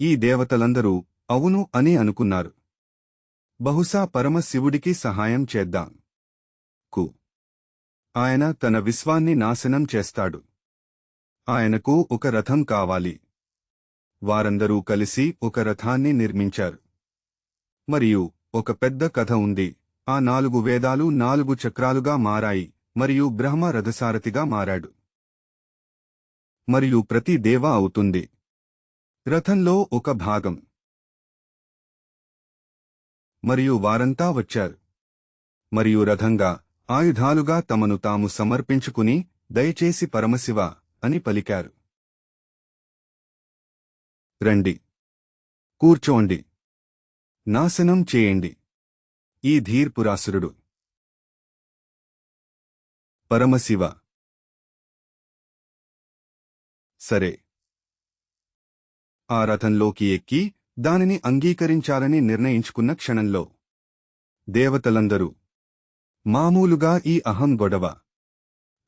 ఈ దేవతలందరూ అవును అని అనుకున్నారు. బహుశా పరమశివుడికి సహాయం చేద్దాం. ఆయన తన విశ్వాన్ని నాశనం చేస్తాడు. ఆయనకు ఒక రథం కావాలి. వారందరూ కలిసి ఒక రథాన్ని నిర్మించారు. మరియు ఒక పెద్ద కథ ఉంది. ఆ 4 వేదాలు 4 చక్రాలుగా మారాయి మరియు బ్రహ్మ రథసారథిగా మారాడు. మరియు ప్రతి దేవ అవుతుంది రథంలో ఒక భాగం. మరియు వారంతా వచ్చారు. మరియు రథంగా ఆయుధాలుగా తమను తాము సమర్పించుకుని దయచేసి పరమశివ అని పలికారు. రండి, కూర్చోండి, నాశనం చేయండి ఈ ధీర్పురాసురుడు. పరమశివ: సరే. ఆ రథంలోకి ఎక్కి దానిని అంగీకరించాలని నిర్ణయించుకున్న క్షణంలో దేవతలందరూ మామూలుగా ఈ అహం గొడవ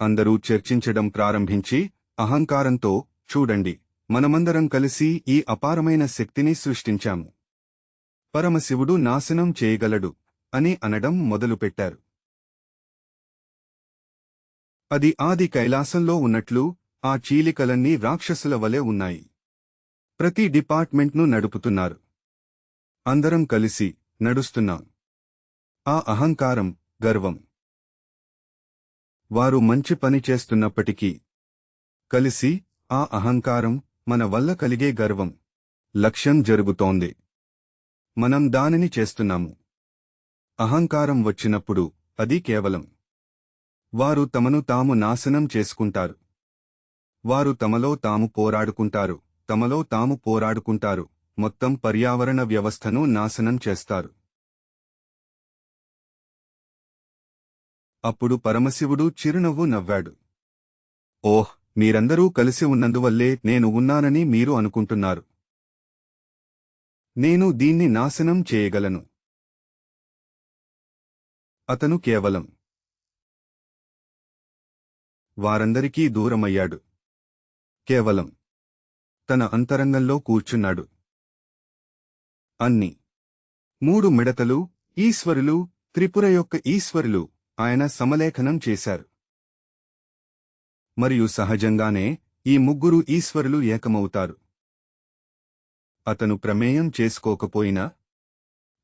అందరూ చర్చించడం ప్రారంభించి అహంకారంతో, చూడండి, మనమందరం కలిసి ఈ అపారమైన శక్తిని సృష్టించాము. పరమశివుడు నాశనం చేయగలడు అని అనడం మొదలుపెట్టారు. అది ఆది కైలాసంలో ఉన్నట్లు ఆ చీలికలన్నీ రాక్షసుల వలె ఉన్నాయి. ప్రతి డిపార్ట్మెంట్ను నడుపుతున్నారు. అందరం కలిసి నడుస్తున్నాం. ఆ అహంకారం, గర్వం. వారు మంచి పని చేస్తున్నప్పటికీ కలిసి ఆ అహంకారం, మన వల్ల కలిగే గర్వం. లక్ష్యం జరుగుతోంది, మనం దానిని చేస్తున్నాము. అహంకారం వచ్చినప్పుడు అది కేవలం వారు తమను తాము నాశనం చేసుకుంటారు. వారు తమలో తాము పోరాడుకుంటారు, మొత్తం పర్యావరణ వ్యవస్థను నాశనం చేస్తారు. అప్పుడు పరమశివుడు చిరునవ్వు నవ్వాడు. ఓహ్, మీరందరూ కలిసి ఉన్నందువల్లే నేను ఉన్నానని మీరు అనుకుంటున్నారు. నేను దీన్ని నాశనం చేయగలను. అతను కేవలం వారందరికీ దూరమయ్యాడు. కేవలం తన అంతరంగంలో కూర్చున్నాడు. అన్ని 3 మిడతలు, ఈశ్వరులు, త్రిపుర యొక్క ఈశ్వరులు ఆయన సమలేఖనం చేశారు. మరియు సహజంగానే ఈ 3 ఈశ్వరులు ఏకమవుతారు. అతను ప్రమేయం చేసుకోకపోయినా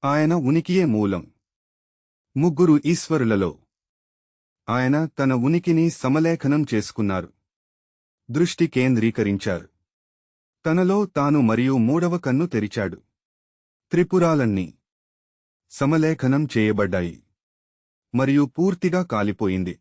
ఆయన ఉనికియే మూలం. 3 ఈశ్వరులలో ఆయన తన ఉనికిని సమలేఖనం చేసుకున్నారు. దృష్టి కేంద్రీకరించారు. తనలో తాను మరియు 3వ కన్ను తెరిచాడు. త్రిపురాలన్నీ సమలేఖనం చేయబడ్డాయి మరియు పూర్తిగా కాలిపోయింది.